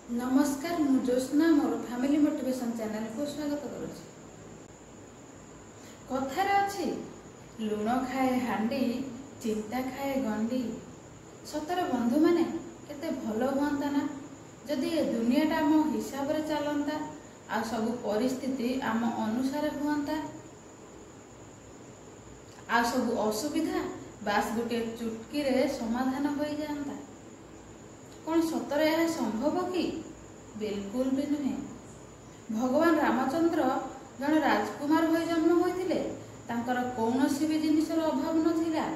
नमस्कार मु ज्योत्स्ना मोर family motivation channel को स्वागत करुछि। कथार अछि लुण खाए हांडी चिंता खाए गंडी। सतर बंधु माने केते भलो हुंता ना जदि ए दुनियाटा आम हिसाब रे चलंता आ सब परिस्थिति आम अनुसार हुंता आ सब असुविधा बास गोटे चुटकी रे समाधान हो जाता। कौन सतरे यह संभव कि? बिल्कुल भी नुहे। भगवान रामचंद्र जन राजकुमार हो जन्म होते कौन भी जिनिसर अभाव नथिला।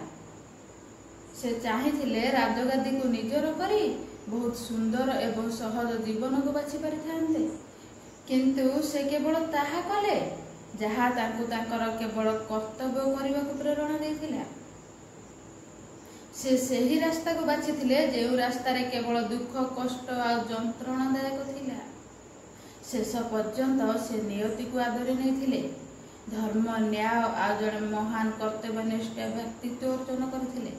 से चाहिए राजगादी को निजर करी बहुत सुंदर एवं सहज जीवन को बाछि पारिथान्ते, किंतु से केवल ताहा कले जहाँ केवल कर्तव्य करने को प्रेरणा देथिला। से सही रास्ता को बाछि जो रास्तार केवल दुख कष्ट आ जंत्रणादायक थिला। शेष पर्यंत से नियति को आदरी नहीं धर्म न्याय आ जड़े महान कर्तव्यनिष्ठ व्यक्तित्व अर्जन करथिले।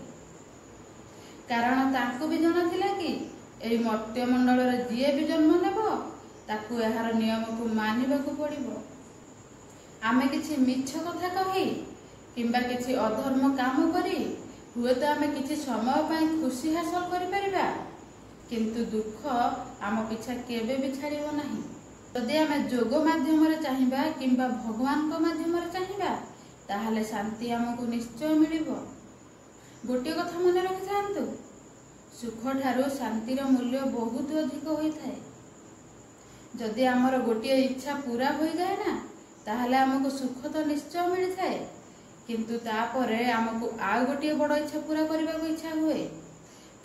कारण तांको भी जना थिला कि एई मर्त्यमंडल रे जिए भी जन्म नेब ताकू एहार नियम को मानिबाकू पड़िबो। आमे किछि मिछ कथा कही किंबा किछि अधर्म काम करी हुए तो आमे किछि समय पाई खुशी हासिल करि परिबा, किंतु दुख आम पिछा केबे भी छाड़िबो नाही। यदि आमे जोग माध्यम रे चाहिबा किंबा भगवान को माध्यम रे चाहिबा ताहाले शांति आमको निश्चय मिलिबो। गोटे कथा मन रखि थांतु, सुख ठारू शांतिर मूल्य बहुत अधिक होई थाए। जदि आमर गोटे इच्छा पूरा हो जाए ना ताहाले आमको सुख तो निश्चय मिल थाए, किंतु तापरे आमको आउ गोटे बड़ इच्छा पूरा करने को इच्छा हुए।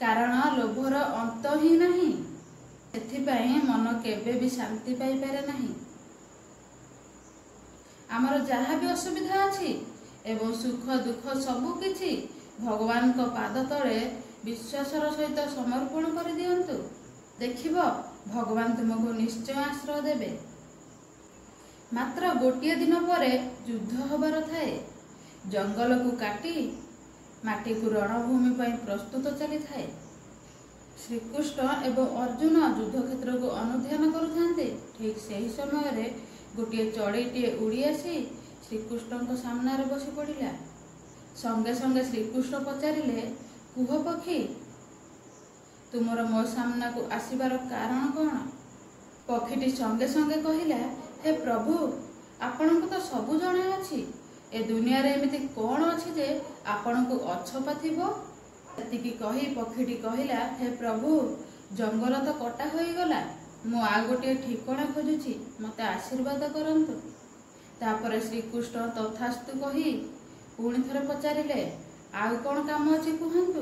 कारण लोभर अंत ही नहीं, सेथिपाई मन केबे भी शांति पाई पारे नहीं। आमर जहाँ भी असुविधा अछि एवं सुख दुख सबु किछि भगवान को पाद तले विश्वासर सहित समर्पण कर दियंतु। देखिब भगवान तुमको निश्चय आश्रय देबे। मात्र गोटे दिन पर युद्ध हबार थाए। जंगल को काटी माटी को रणभूमि पर प्रस्तुत चली थाए। श्रीकृष्ण एवं अर्जुन युद्ध क्षेत्र को अनुध्यान करुथांते। ठीक सही समय रे गोटे चढ़ईटे उड़ी आसी श्रीकृष्ण को सामने रे बसी पड़िला। संगे संगे श्रीकृष्ण पचारिले, कुह पक्षी तुमर मो सामना को आसीबार कारण कौन? पक्षीटी संगे संगे कहिला, हे प्रभु आपण को तो सबु जणा अछि। ए दुनिया रे एमिति कौन अछि जे आपण को अछपा थिबो? एतिकी कही पक्षीटी कहिला, हे प्रभु जंगल तो कटा होई गला, मु आ गोटे ठिकाना खोजुची, मते आशीर्वाद करंतु। तापर श्रीकृष्ण तथास्तु कही पुणी थरे पचारिले, आउ कौन काम अछि कुहंतु।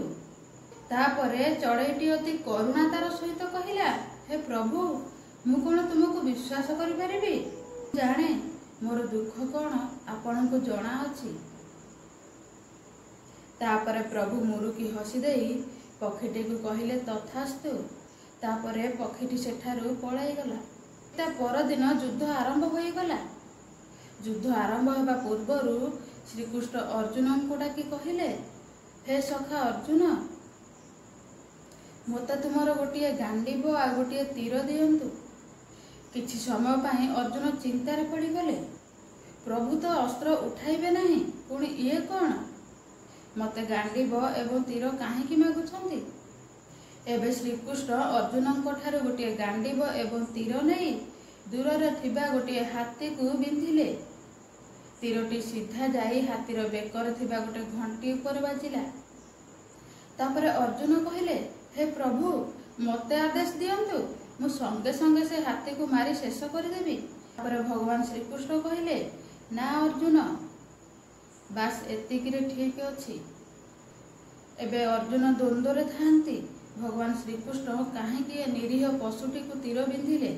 तापरे चढ़ईटी अति करुणातार सहित कहिला, हे प्रभु मु कौन तुमको विश्वास करि परिबी? जाने मोर दुख कौन आपण को जना अछि। तापरे प्रभु मुरुकी हसी देई पक्षीटी को कहिले, तथास्तु। तापरे पक्षीटी सेठारु पलाई गला। ता परदिन युद्ध आरंभ होई गला। युद्ध आरंभ होबा पूर्वरु श्रीकृष्ण अर्जुन को डाकी कहिले, हे सखा अर्जुन मते तुमर गोटे गांडीब आ गोटे तीर दियंतु। किछि समय पाई अर्जुन चिंतार पड़ी गले। प्रभु तो अस्त्र उठाइबे नहीं, पुणी ये कौन? मते गांडीब एवं तीर काहेकि मागुछंती? एबे श्रीकृष्ण अर्जुन को ठारे गोटे गांडीब एवं तीर नहीं दूर रे थिबा गोटे हाथी को बिंधिले। तीरटी सीधा जाई हाथीर बेकर थिबा गोटे घंटी ऊपर बाजिला। तापरे अर्जुन कहिले, हे प्रभु मते आदेश दियंतु, मु संगे संगे से हाथी को मारी शेष कर देबी। तापरे भगवान श्रीकृष्ण कहिले, ना अर्जुन बास एतिकी रे ठीक अछि। एबे अर्जुन द्वंद्व रे थांती। भगवान श्रीकृष्ण काहेकि निरीह पशुटी को तीर बिंधिले।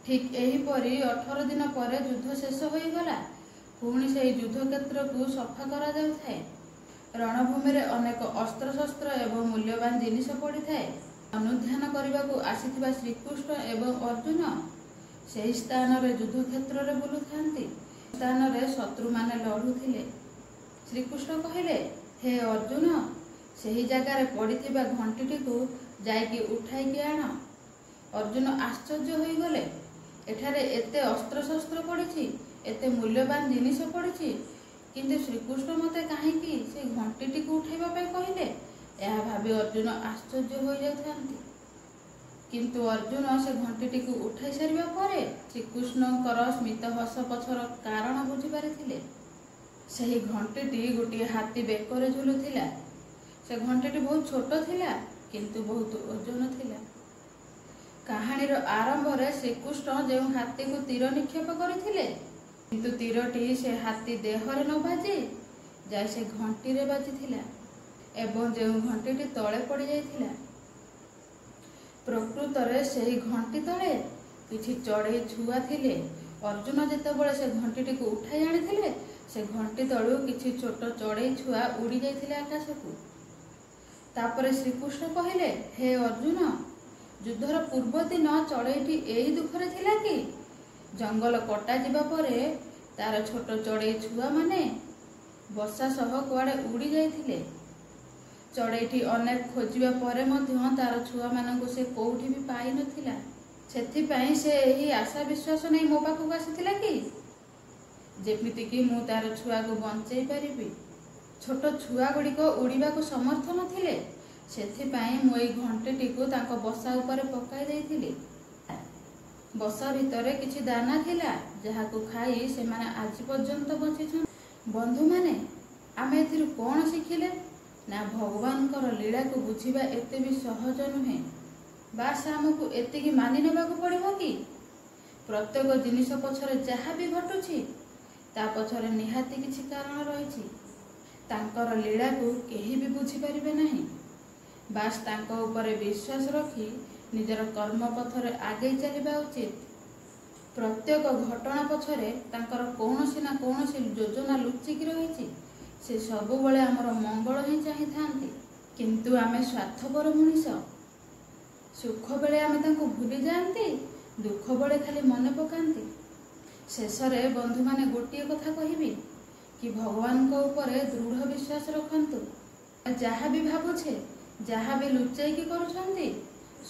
ठीक एही परी 18 दिन पर युद्ध शेष होई गला। पुणी से युद्ध क्षेत्र को सफा करा जाउ थाए। रणभूमि रे अनेक अस्त्र शस्त्र एवं मूल्यवान जिनिस पड़ी थाए। अनुध्यान करने को आसीथिबा श्रीकृष्ण एवं अर्जुन सही स्थान रे युद्ध क्षेत्र रे बुलु थांती। स्थान रे शत्रु माने लड़ुथिले। श्रीकृष्ण कहिले, हे अर्जुन सही जगार पड़िथिबा घंटीटी को जाइकी उठाइकी आण। ଅର୍ଜୁନ ଆଶ୍ଚର୍ଯ୍ୟ ହୋଇଗଲେ। ଏଠାରେ ଏତେ ଅସ୍ତ୍ରଶସ୍ତ୍ର ପଡ଼ିଛି, ଏତେ ମୂଲ୍ୟବାନ ଜିନିଷ ପଡ଼ିଛି, କିନ୍ତୁ ଶ୍ରୀକୃଷ୍ଣ ମୋତେ କାହିଁକି ସେ ଘଣ୍ଟିଟିକୁ ଉଠାଇବା ପାଇଁ କହିଲେ? ଏହା ଭାବି ଅର୍ଜୁନ ଆଶ୍ଚର୍ଯ୍ୟ ହୋଇଯାଉଥାନ୍ତି। କିନ୍ତୁ ଅର୍ଜୁନ ସେ ଘଣ୍ଟିଟିକୁ ଉଠାଇ ସାରିବା ପରେ ଶ୍ରୀକୃଷ୍ଣଙ୍କର ସ୍ମିତ ହସ ପଛର କାରଣ ବୁଝିପାରିଥିଲେ। ସେହି ଘଣ୍ଟିଟି ଗୋଟିଏ ହାତୀ ବେକରେ ଝୁଲୁଥିଲା। ସେ ଘଣ୍ଟିଟି ବହୁତ ଛୋଟ ଥିଲା, କିନ୍ତୁ ବହୁତ ଓଜନ ଥିଲା। କାହାଣୀର ଆରମ୍ଭରେ ଶ୍ରୀକୃଷ୍ଣ ଯେଉଁ ହାତୀକୁ ତୀର ନିକ୍ଷେପ କରିଥିଲେ, କିନ୍ତୁ ତୀରଟି ସେ ହାତୀ ଦେହରେ ନ ବାଜି ଯାଇ ସେ ଘଣ୍ଟିରେ ବାଜିଥିଲା ଏବଂ ଯେଉଁ ଘଣ୍ଟିଟି ତଳେ ପଡ଼ିଯାଇଥିଲା। ପ୍ରକୃତରେ ସେହି ଘଣ୍ଟି ତଳେ କିଛି ଚଢ଼େଇ ଛୁଆ ଥିଲେ। ଅର୍ଜୁନ ଯେତେବେଳେ ସେ ଘଣ୍ଟିଟିକୁ ଉଠାଇ ଆଣିଥିଲେ, ସେ ଘଣ୍ଟି ତଳୁ କିଛି ଛୋଟ ଚଢ଼େଇ ଛୁଆ ଉଡ଼ି ଯାଇଥିଲେ ଆକାଶକୁ। ତାପରେ ଶ୍ରୀକୃଷ୍ଣ କହିଲେ, ହେ ଅର୍ଜୁନ, ଯୁଦ୍ଧର ପୂର୍ବ ଦିନ ଚଢ଼େଇଟି ଏଇ ଦୁଃଖରେ ଥିଲା କି ଜଙ୍ଗଲ କଟାଯିବା ପରେ ତାର ଛୋଟ ଚଢ଼େଇ ଛୁଆମାନେ ବର୍ଷା ସହ କୁଆଡ଼େ ଉଡ଼ି ଯାଇଥିଲେ। ଚଢ଼େଇଟି ଅନେକ ଖୋଜିବା ପରେ ମଧ୍ୟ ତାର ଛୁଆମାନଙ୍କୁ ସେ କୋଉଠି ବି ପାଇନଥିଲା। ସେଥିପାଇଁ ସେ ଏହି ଆଶା ବିଶ୍ୱାସ ନେଇ ମୋ ପାଖକୁ ଆସିଥିଲା କି ଯେମିତିକି ମୁଁ ତାର ଛୁଆକୁ ବଞ୍ଚେଇ ପାରିବି। ଛୋଟ ଛୁଆଗୁଡ଼ିକ ଉଡ଼ିବାକୁ ସମର୍ଥ ନଥିଲେ, ସେଥିପାଇଁ ମୁଁ ଏଇ ଘଣ୍ଟିଟିକୁ ତାଙ୍କ ବସା ଉପରେ ପକାଇ ଦେଇଥିଲି। ବସା ଭିତରେ କିଛି ଦାନା ଥିଲା, ଯାହାକୁ ଖାଇ ସେମାନେ ଆଜି ପର୍ଯ୍ୟନ୍ତ ବଞ୍ଚିଛନ୍ତି। ବନ୍ଧୁମାନେ, ଆମେ ଏଥିରୁ କ'ଣ ଶିଖିଲେ? ନା ଭଗବାନଙ୍କର ଲୀଳାକୁ ବୁଝିବା ଏତେ ବି ସହଜ ନୁହେଁ। ବାସ୍ ଆମକୁ ଏତିକି ମାନି ନେବାକୁ ପଡ଼ିବ କି ପ୍ରତ୍ୟେକ ଜିନିଷ ପଛରେ ଯାହା ବି ଘଟୁଛି ତା ପଛରେ ନିହାତି କିଛି କାରଣ ରହିଛି। ତାଙ୍କର ଲୀଳାକୁ କେହି ବି ବୁଝିପାରିବେ ନାହିଁ। ବାସ୍ ତାଙ୍କ ଉପରେ ବିଶ୍ୱାସ ରଖି ନିଜର କର୍ମ ପଥରେ ଆଗେଇ ଚାଲିବା ଉଚିତ। ପ୍ରତ୍ୟେକ ଘଟଣା ପଛରେ ତାଙ୍କର କୌଣସି ନା କୌଣସି ଯୋଜନା ଲୁଚିକି ରହିଛି। ସେ ସବୁବେଳେ ଆମର ମଙ୍ଗଳ ହିଁ ଚାହିଁଥାନ୍ତି। କିନ୍ତୁ ଆମେ ସ୍ୱାର୍ଥପର ମଣିଷ। ସୁଖ ବେଳେ ଆମେ ତାଙ୍କୁ ଭୁଲି ଯାଆନ୍ତି, ଦୁଃଖ ବେଳେ ଖାଲି ମନେ ପକାନ୍ତି। ଶେଷରେ ବନ୍ଧୁମାନେ ଗୋଟିଏ କଥା କହିବି କି ଭଗବାନଙ୍କ ଉପରେ ଦୃଢ଼ ବିଶ୍ୱାସ ରଖନ୍ତୁ। ଯାହା ବି ଭାବୁଛେ, ଯାହା ବି ଲୁଚେଇକି କରୁଛନ୍ତି,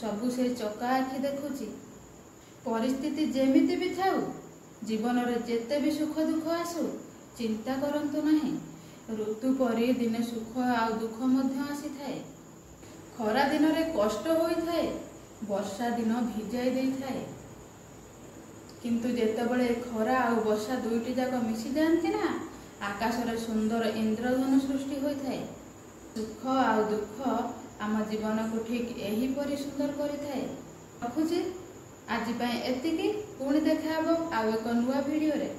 ସବୁ ସେ ଚକା ଆଖି ଦେଖୁଛି। ପରିସ୍ଥିତି ଯେମିତି ବି ଥାଉ, ଜୀବନରେ ଯେତେ ବି ସୁଖ ଦୁଃଖ ଆସୁ, ଚିନ୍ତା କରନ୍ତୁ ନାହିଁ। ଋତୁ ପରି ଦିନେ ସୁଖ ଆଉ ଦୁଃଖ ମଧ୍ୟ ଆସିଥାଏ। ଖରା ଦିନରେ କଷ୍ଟ ହୋଇଥାଏ, ବର୍ଷା ଦିନ ଭିଜାଇ ଦେଇଥାଏ। କିନ୍ତୁ ଯେତେବେଳେ ଖରା ଆଉ ବର୍ଷା ଦୁଇଟି ଯାକ ମିଶିଯାଆନ୍ତି ନା, ଆକାଶରେ ସୁନ୍ଦର ଇନ୍ଦ୍ରଧନୁ ସୃଷ୍ଟି ହୋଇଥାଏ। ସୁଖ ଆଉ ଦୁଃଖ ଆମ ଜୀବନକୁ ଠିକ୍ ଏହିପରି ସୁନ୍ଦର କରିଥାଏ। ରଖୁଛି, ଆଜି ପାଇଁ ଏତିକି। ପୁଣି ଦେଖା ହେବ ଆଉ ଏକ ନୂଆ ଭିଡ଼ିଓରେ।